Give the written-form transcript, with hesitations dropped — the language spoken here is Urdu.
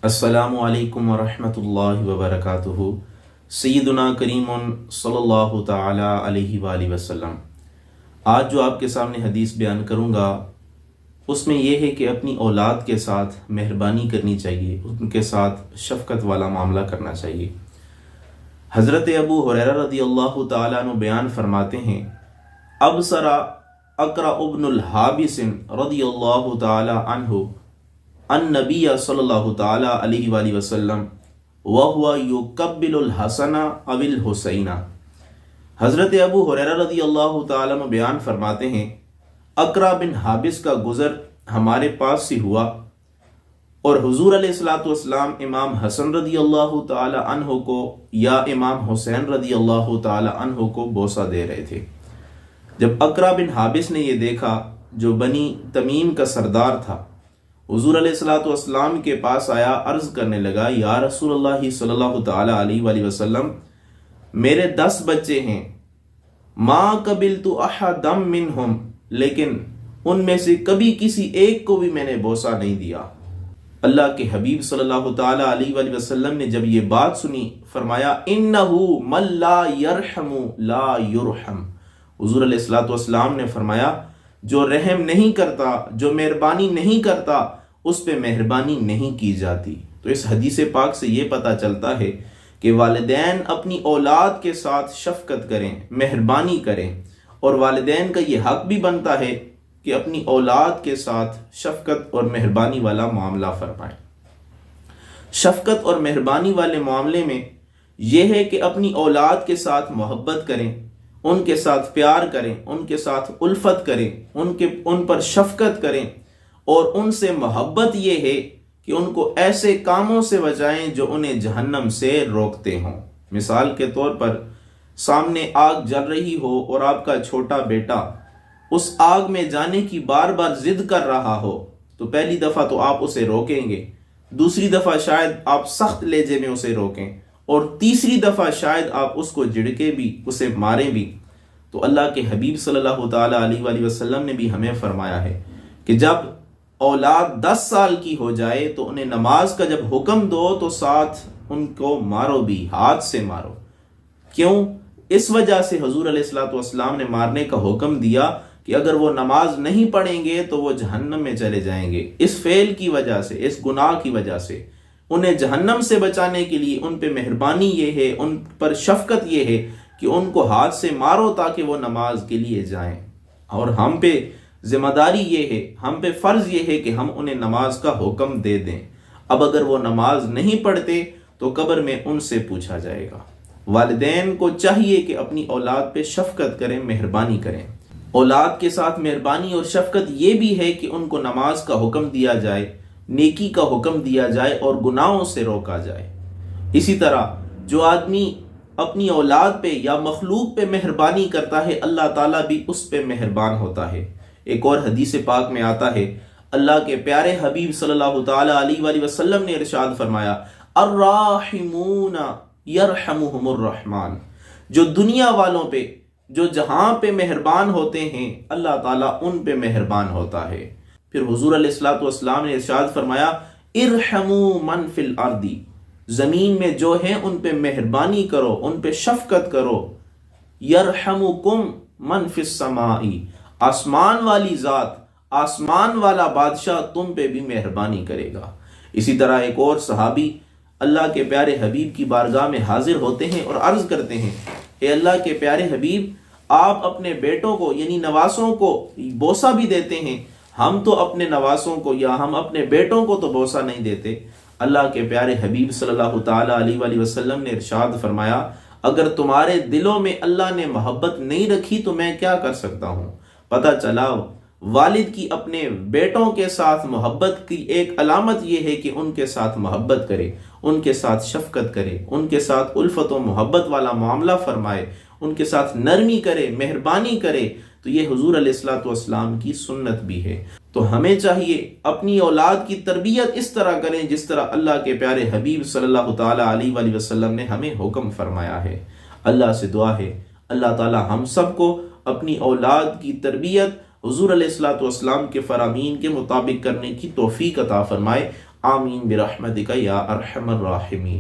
السلام علیکم ورحمۃ اللہ وبرکاتہ۔ سیدنا کریم صلی اللہ تعالی علیہ وآلہ وسلم۔ آج جو آپ کے سامنے حدیث بیان کروں گا اس میں یہ ہے کہ اپنی اولاد کے ساتھ مہربانی کرنی چاہیے، ان کے ساتھ شفقت والا معاملہ کرنا چاہیے۔ حضرت ابو ہریرہ رضی اللہ تعالیٰ عنہ بیان فرماتے ہیں، ابصر اقرع بن الحابس رضی اللہ تعالیٰ عنہ النبی صلی اللہ تعالی علیہ وآلہ وسلم وہو یقبل الحسن او الحسین۔ حضرت ابو ہریرہ رضی اللہ تعالیٰ عنہ بیان فرماتے ہیں، اقرع بن حابس کا گزر ہمارے پاس سے ہوا اور حضور علیہ الصلوۃ والسلام امام حسن رضی اللہ تعالی عنہ کو یا امام حسین رضی اللہ تعالی عنہ کو بوسہ دے رہے تھے۔ جب اقرع بن حابس نے یہ دیکھا، جو بنی تمیم کا سردار تھا، حضور علیہ الصلوۃ والسلام کے پاس آیا، عرض کرنے لگا، یا رسول اللہ صلی اللہ تعالی علیہ وآلہ وسلم، میرے 10 بچے ہیں، ما قبلت احدا منہم، لیکن ان میں سے کبھی کسی ایک کو بھی میں نے بوسہ نہیں دیا۔ اللہ کے حبیب صلی اللہ تعالی علیہ وآلہ وسلم نے جب یہ بات سنی، فرمایا، انہو من لا یرحم لا یرحم۔ حضور علیہ الصلوۃ والسلام نے فرمایا، جو رحم نہیں کرتا، جو مہربانی نہیں کرتا، اس پہ مہربانی نہیں کی جاتی۔ تو اس حدیث پاک سے یہ پتہ چلتا ہے کہ والدین اپنی اولاد کے ساتھ شفقت کریں، مہربانی کریں، اور والدین کا یہ حق بھی بنتا ہے کہ اپنی اولاد کے ساتھ شفقت اور مہربانی والا معاملہ فرمائیں۔ شفقت اور مہربانی والے معاملے میں یہ ہے کہ اپنی اولاد کے ساتھ محبت کریں، ان کے ساتھ پیار کریں، ان کے ساتھ الفت کریں، ان پر شفقت کریں، اور ان سے محبت یہ ہے کہ ان کو ایسے کاموں سے بچائیں جو انہیں جہنم سے روکتے ہوں۔ مثال کے طور پر سامنے آگ جل رہی ہو اور آپ کا چھوٹا بیٹا اس آگ میں جانے کی بار بار ضد کر رہا ہو، تو پہلی دفعہ تو آپ اسے روکیں گے، دوسری دفعہ شاید آپ سخت لہجے میں اسے روکیں، اور تیسری دفعہ شاید آپ اس کو جھڑکیں بھی، اسے ماریں بھی۔ تو اللہ کے حبیب صلی اللہ تعالی علیہ وآلہ وسلم نے بھی ہمیں فرمایا ہے کہ جب اولاد 10 سال کی ہو جائے تو انہیں نماز کا جب حکم دو تو ساتھ ان کو مارو بھی، ہاتھ سے مارو۔ کیوں؟ اس وجہ سے حضور علیہ الصلوۃ والسلام نے مارنے کا حکم دیا کہ اگر وہ نماز نہیں پڑھیں گے تو وہ جہنم میں چلے جائیں گے۔ اس فعل کی وجہ سے، اس گناہ کی وجہ سے انہیں جہنم سے بچانے کے لیے ان پہ مہربانی یہ ہے، ان پر شفقت یہ ہے کہ ان کو ہاتھ سے مارو تاکہ وہ نماز کے لیے جائیں۔ اور ہم پہ ذمہ داری یہ ہے، ہم پہ فرض یہ ہے کہ ہم انہیں نماز کا حکم دے دیں۔ اب اگر وہ نماز نہیں پڑھتے تو قبر میں ان سے پوچھا جائے گا۔ والدین کو چاہیے کہ اپنی اولاد پہ شفقت کریں، مہربانی کریں۔ اولاد کے ساتھ مہربانی اور شفقت یہ بھی ہے کہ ان کو نماز کا حکم دیا جائے، نیکی کا حکم دیا جائے اور گناہوں سے روکا جائے۔ اسی طرح جو آدمی اپنی اولاد پہ یا مخلوق پہ مہربانی کرتا ہے، اللہ تعالیٰ بھی اس پہ مہربان ہوتا ہے۔ ایک اور حدیث پاک میں آتا ہے، اللہ کے پیارے حبیب صلی اللہ تعالی علیہ وآلہ وسلم نے ارشاد فرمایا، الراحمون یرحمہم الرحمن۔ جو دنیا والوں پہ، جو جہاں پہ مہربان ہوتے ہیں، اللہ تعالیٰ ان پہ مہربان ہوتا ہے۔ پھر حضور علیہ الصلوۃ والسلام نے ارشاد فرمایا، ارحموا من فی الارض۔ زمین میں جو ہیں ان پہ مہربانی کرو، ان پہ شفقت کرو۔ یرحمکم من فی السماء۔ آسمان والی ذات، آسمان والا بادشاہ تم پہ بھی مہربانی کرے گا۔ اسی طرح ایک اور صحابی اللہ کے پیارے حبیب کی بارگاہ میں حاضر ہوتے ہیں اور عرض کرتے ہیں، اے اللہ کے پیارے حبیب، آپ اپنے بیٹوں کو یعنی نواسوں کو بوسہ بھی دیتے ہیں، ہم تو اپنے نواسوں کو یا ہم اپنے بیٹوں کو تو بوسہ نہیں دیتے۔ اللہ کے پیارے حبیب صلی اللہ تعالی علیہ وآلہ وسلم نے ارشاد فرمایا، اگر تمہارے دلوں میں اللہ نے محبت نہیں رکھی تو میں کیا کر سکتا ہوں۔ پتہ چلا والد کی اپنے بیٹوں کے ساتھ محبت کی ایک علامت یہ ہے کہ ان کے ساتھ محبت کرے، ان کے ساتھ شفقت کرے، ان کے ساتھ الفت و محبت والا معاملہ فرمائے، ان کے ساتھ نرمی کرے، مہربانی کرے۔ تو یہ حضور علیہ الصلوۃ والسلام کی سنت بھی ہے۔ تو ہمیں چاہیے اپنی اولاد کی تربیت اس طرح کریں جس طرح اللہ کے پیارے حبیب صلی اللہ تعالی علیہ وآلہ وسلم نے ہمیں حکم فرمایا ہے۔ اللہ سے دعا ہے اللہ تعالی ہم سب کو اپنی اولاد کی تربیت حضور علیہ الصلوۃ والسلام کے فرامین کے مطابق کرنے کی توفیق عطا فرمائے۔ آمین برحمتک یا ارحم الراحمین۔